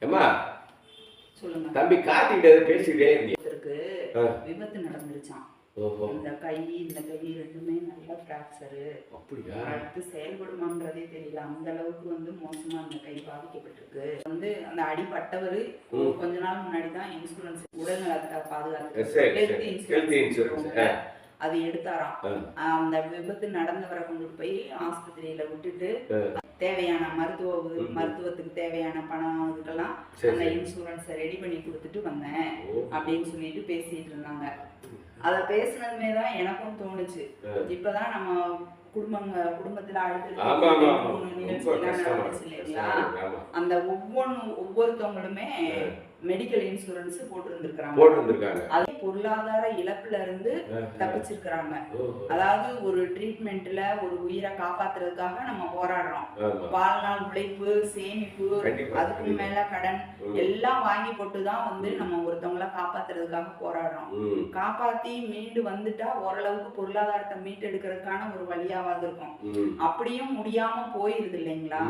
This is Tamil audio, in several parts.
ஏம்மா சொல்லுங்க. தம்பி காத்திக்கிட்டே பேசிக்கிட்டே ஒருத்தருக்கு விபத்து நடந்துருச்சான். இந்த கை ரெண்டுமே நல்ல ஃப்ராக்சரு. அப்படியா? அடுத்து செயல்படுமான்றதே தெரியல. அந்த அளவுக்கு மோசமா அந்த கை பாதிக்கப்பட்டிருக்கு. அந்த அடிபட்டவர் கொஞ்ச நாள் முன்னாடி தான் இன்சூரன்ஸ் உடல்நலத்தை பாதுகாத்து ஹெல்த் இன்சூரன்ஸ் அது எடுத்தாராம். அந்த விபத்து நடந்தவரை கொண்டு போய் ஆஸ்பத்திரியில விட்டுட்டு தேவையான மருத்துவத்துக்கு தேவையான பணம் இதுக்கெல்லாம் அந்த இன்சூரன்ஸை ரெடி பண்ணி கொடுத்துட்டு வந்தேன் அப்படின்னு சொல்லிட்டு பேசிட்டு இருந்தாங்க. அதை பேசினதுமே தான் எனக்கும் தோணுச்சு. இப்பதான் நம்ம குடும்பத்துல அடுத்து நிகழ்ச்சியெல்லாம் நடந்துச்சு இல்லைங்களா? அந்த ஒவ்வொருத்தவங்களுமே மெடிக்கல் இன்சூரன்ஸ் போட்டிருந்திருக்காங்க. அதே பொருளாதார இழப்புல இருந்து தப்பிச்சிருக்கிறாங்க. அதாவது ஒரு ட்ரீட்மெண்ட்ல ஒரு உயிரை காப்பாத்துறதுக்காக நம்ம போராடுறோம். வாழ்நாள் உழைப்பு, சேமிப்பு, அதுக்கு மேல கடன் எல்லாம் வாங்கி போட்டுதான் நம்ம ஒருத்தவங்களை காப்பாத்துறதுக்காக போராடுறோம். காப்பாத்தி மீண்டு வந்துட்டா ஓரளவுக்கு பொருளாதாரத்தை மீட்டு எடுக்கிறதுக்கான ஒரு வழியாவது இருக்கும். அப்படியும் முடியாம போயிருது இல்லைங்களா?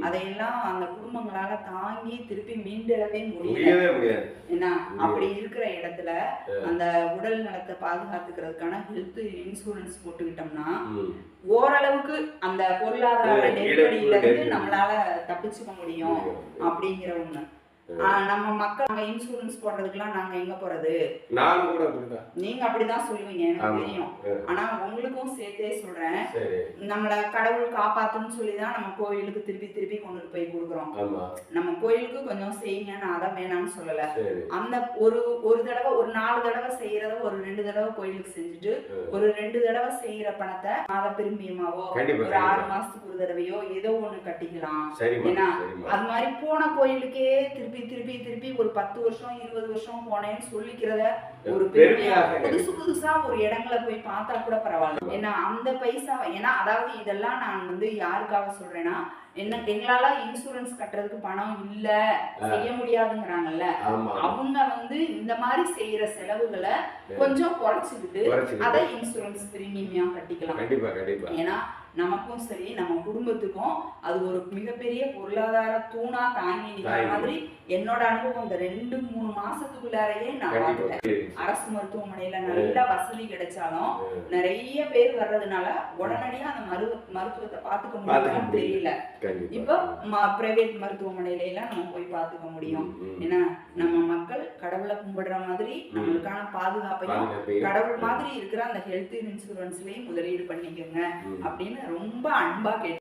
அதையெல்லாம் அந்த குடும்பங்களால தாங்கி திருப்பி மீண்டெழவே முடியல. ஏன்னா அப்படி இருக்கிற இடத்துல அந்த உடல் நலத்தை பாதுகாத்துக்கிறதுக்கான ஹெல்த் இன்சூரன்ஸ் போட்டுக்கிட்டோம்னா ஓரளவுக்கு அந்த பொருளாதார நெருக்கடியில இருந்து நம்மளால தப்பிச்சுக்க முடியும் அப்படிங்கிற ஒண்ணு. நம்ம மக்கள் இன்சூரன்ஸ் போடுறதுக்குலாம் நாங்க எங்க போறது? நானும் கூட அப்படிதான். நீங்க அப்படிதான் சொல்லுவீங்க, எனக்கு தெரியும். ஆனா உங்களுக்கும் சேர்த்தே சொல்றேன், நம்மள கடவுள் காப்பாத்துன்னு சொல்லிதான் நம்ம கோயிலுக்கு திருப்பி கொண்டு போய் கொடுக்குறோம். நம்ம கோயிலுக்கு கொஞ்சம் செய்யுங்க, நான் அதான் வேணாம்னு சொல்லல. அந்த ஒரு தடவை ஒரு 4 தடவை செய்யறத ஒரு 2 தடவை கோயிலுக்கு செஞ்சுட்டு ஒரு 2 தடவை செய்யற பணத்தை மாத பெருமியமாவோ ஒரு 6 மாசத்துக்கு ஒரு தடவையோ ஏதோ ஒண்ணு கட்டிக்கலாம். ஏன்னா அது மாதிரி போன கோயிலுக்கே திருப்பி ஒரு 10 வருஷம் 20 வருஷம் போனேன்னு சொல்லிக்கிறத ஒரு பெரிய புதுசா ஒரு இடங்களை போய் பார்த்தா கூட பரவாயில்ல. ஏன்னா அந்த பைசா, ஏன்னா அதாவது இதெல்லாம் நான் யாருக்காக சொல்றேன்னா, எங்களால இன்சூரன்ஸ் கட்டுறதுக்கு பணம் இல்ல, செய்ய முடியாதுங்கிறாங்கல்ல, அவங்க இந்த மாதிரி செய்யற செலவுகளை கொஞ்சம் குறைச்சிக்கிட்டு அதை இன்சூரன்ஸ் பிரீமியம் கட்டிக்கலாம். ஏன்னா நமக்கும் சரி நம்ம குடும்பத்துக்கும் அது ஒரு மிகப்பெரிய பொருளாதார தூணா தாங்கி நிக்கிற மாதிரி என்னோட அனுபவம் இந்த 2-3 மாசத்துக்குள்ளாரையே நான் பார்த்துட்டேன். அரசு மருத்துவமனையில நல்ல வசதி கிடைச்சாலும் நிறைய பேர் வர்றதுனால உடனடியா அந்த மருத்துவத்தை பார்த்துக்க முடியுமான்னு தெரியல. இப்போ பிரைவேட் மருத்துவமனையில எல்லாம் நம்ம போய் பார்த்துக்க முடியும். ஏன்னா நம்ம மக்கள் கடவுளை கும்பிடுற மாதிரி நம்மளுக்கான பாதுகாப்பையும் கடவுள் மாதிரி இருக்கிற அந்த ஹெல்த் இன்சூரன்ஸ்லயும் முதலீடு பண்ணிக்கோங்க அப்படின்னு ரொம்ப அன்பா கேட்டு